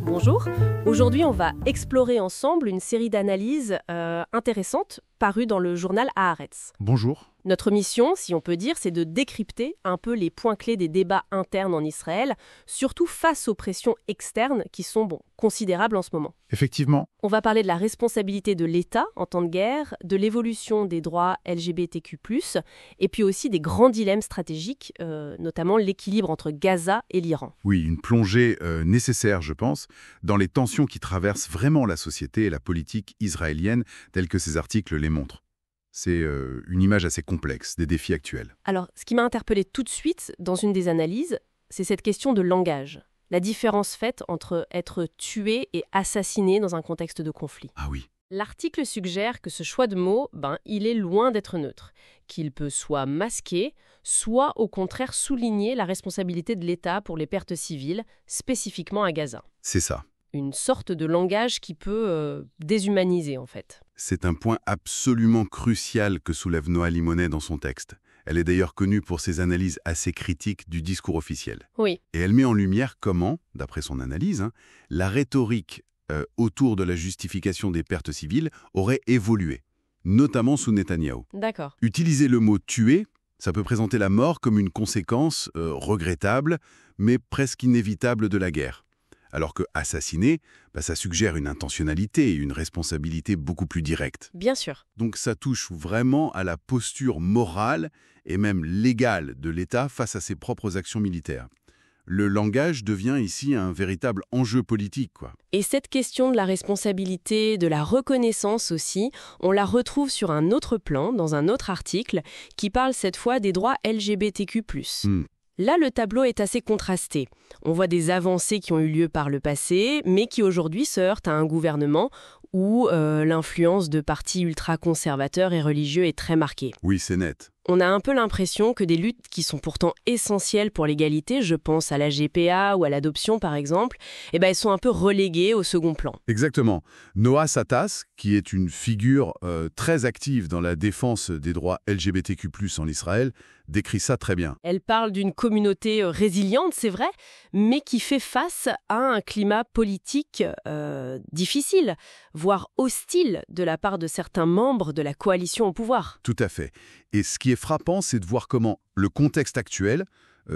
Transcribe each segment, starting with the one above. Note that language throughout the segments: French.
Bonjour, aujourd'hui on va explorer ensemble une série d'analyses intéressantes parues dans le journal Haaretz. Bonjour. Notre mission, si on peut dire, c'est de décrypter un peu les points clés des débats internes en Israël, surtout face aux pressions externes qui sont considérables en ce moment. Effectivement. On va parler de la responsabilité de l'État en temps de guerre, de l'évolution des droits LGBTQ+, et puis aussi des grands dilemmes stratégiques, notamment l'équilibre entre Gaza et l'Iran. Oui, une plongée nécessaire, je pense, dans les tensions qui traversent vraiment la société et la politique israélienne, telle que ces articles les montrent. C'est une image assez complexe des défis actuels. Alors, ce qui m'a interpellée tout de suite dans une des analyses, c'est cette question de langage. La différence faite entre être tué et assassiné dans un contexte de conflit. Ah oui. L'article suggère que ce choix de mots, il est loin d'être neutre, qu'il peut soit masquer, soit au contraire souligner la responsabilité de l'État pour les pertes civiles, spécifiquement à Gaza. C'est ça. Une sorte de langage qui peut déshumaniser en fait. C'est un point absolument crucial que soulève Noa Limonet dans son texte. Elle est d'ailleurs connue pour ses analyses assez critiques du discours officiel. Oui. Et elle met en lumière comment, d'après son analyse, la rhétorique autour de la justification des pertes civiles aurait évolué, notamment sous Netanyahou. D'accord. Utiliser le mot « tuer », ça peut présenter la mort comme une conséquence regrettable, mais presque inévitable de la guerre. Alors que assassiner, ça suggère une intentionnalité et une responsabilité beaucoup plus directe. Bien sûr. Donc ça touche vraiment à la posture morale et même légale de l'État face à ses propres actions militaires. Le langage devient ici un véritable enjeu politique, quoi. Et cette question de la responsabilité, de la reconnaissance aussi, on la retrouve sur un autre plan, dans un autre article, qui parle cette fois des droits LGBTQ+. Là, le tableau est assez contrasté. On voit des avancées qui ont eu lieu par le passé, mais qui aujourd'hui se heurtent à un gouvernement où l'influence de partis ultra-conservateurs et religieux est très marquée. Oui, c'est net. On a un peu l'impression que des luttes qui sont pourtant essentielles pour l'égalité, je pense à la GPA ou à l'adoption par exemple, elles sont un peu reléguées au second plan. Exactement. Noa Satas, qui est une figure très active dans la défense des droits LGBTQ+, en Israël, décrit ça très bien. Elle parle d'une communauté résiliente, c'est vrai, mais qui fait face à un climat politique difficile, voire hostile de la part de certains membres de la coalition au pouvoir. Tout à fait. Et ce qui est frappant, c'est de voir comment le contexte actuel,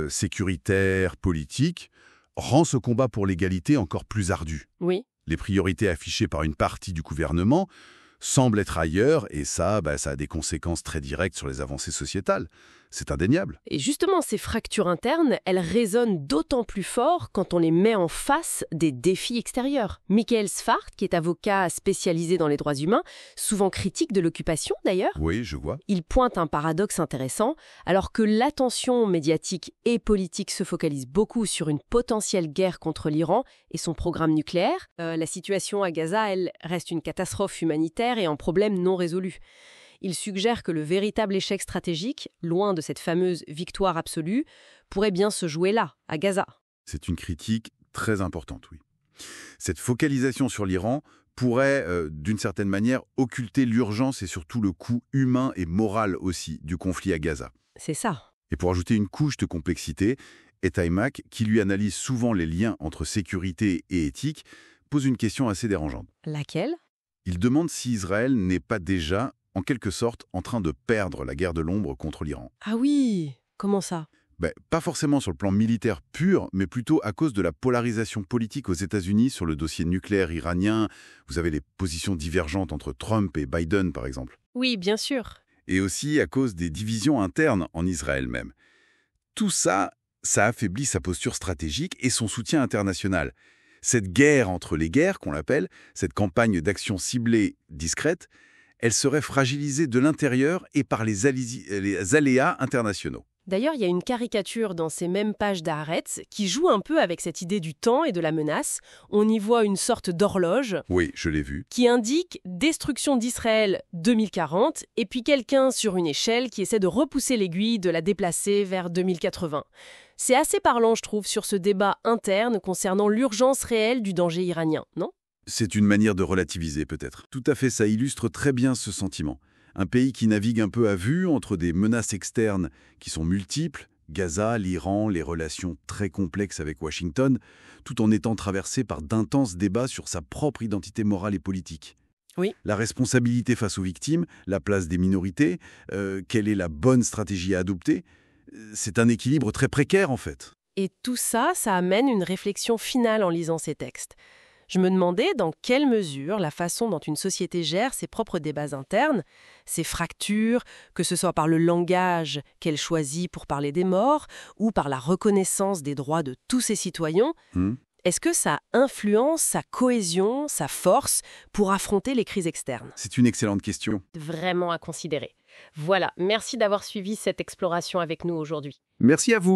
sécuritaire, politique, rend ce combat pour l'égalité encore plus ardu. Oui. Les priorités affichées par une partie du gouvernement semblent être ailleurs, et ça a des conséquences très directes sur les avancées sociétales. C'est indéniable. Et justement, ces fractures internes, elles résonnent d'autant plus fort quand on les met en face des défis extérieurs. Michael Sfard, qui est avocat spécialisé dans les droits humains, souvent critique de l'occupation d'ailleurs, Oui, je vois. il pointe un paradoxe intéressant. Alors que l'attention médiatique et politique se focalise beaucoup sur une potentielle guerre contre l'Iran et son programme nucléaire, la situation à Gaza, elle, reste une catastrophe humanitaire et un problème non résolu. Il suggère que le véritable échec stratégique, loin de cette fameuse victoire absolue, pourrait bien se jouer là, à Gaza. C'est une critique très importante, oui. Cette focalisation sur l'Iran pourrait, d'une certaine manière, occulter l'urgence et surtout le coût humain et moral aussi du conflit à Gaza. C'est ça. Et pour ajouter une couche de complexité, Etaimak, qui lui analyse souvent les liens entre sécurité et éthique, pose une question assez dérangeante. Laquelle ? Il demande si Israël n'est pas déjà, en quelque sorte, en train de perdre la guerre de l'ombre contre l'Iran. Ah oui, comment ça ? Pas forcément sur le plan militaire pur, mais plutôt à cause de la polarisation politique aux États-Unis sur le dossier nucléaire iranien. Vous avez les positions divergentes entre Trump et Biden, par exemple. Oui, bien sûr. Et aussi à cause des divisions internes en Israël même. Tout ça, ça affaiblit sa posture stratégique et son soutien international. Cette guerre entre les guerres, qu'on l'appelle, cette campagne d'action ciblée discrète, elle serait fragilisée de l'intérieur et par les aléas internationaux. D'ailleurs, il y a une caricature dans ces mêmes pages d'Haaretz qui joue un peu avec cette idée du temps et de la menace. On y voit une sorte d'horloge. Oui, je l'ai vu. Qui indique destruction d'Israël 2040 et puis quelqu'un sur une échelle qui essaie de repousser l'aiguille, de la déplacer vers 2080. C'est assez parlant, je trouve, sur ce débat interne concernant l'urgence réelle du danger iranien, non ? C'est une manière de relativiser, peut-être. Tout à fait, ça illustre très bien ce sentiment. Un pays qui navigue un peu à vue entre des menaces externes qui sont multiples, Gaza, l'Iran, les relations très complexes avec Washington, tout en étant traversé par d'intenses débats sur sa propre identité morale et politique. Oui. La responsabilité face aux victimes, la place des minorités, quelle est la bonne stratégie à adopter, c'est un équilibre très précaire en fait. Et tout ça, ça amène une réflexion finale en lisant ces textes. Je me demandais dans quelle mesure la façon dont une société gère ses propres débats internes, ses fractures, que ce soit par le langage qu'elle choisit pour parler des morts ou par la reconnaissance des droits de tous ses citoyens, est-ce que ça influence sa cohésion, sa force pour affronter les crises externes? C'est une excellente question. Vraiment à considérer. Voilà, merci d'avoir suivi cette exploration avec nous aujourd'hui. Merci à vous.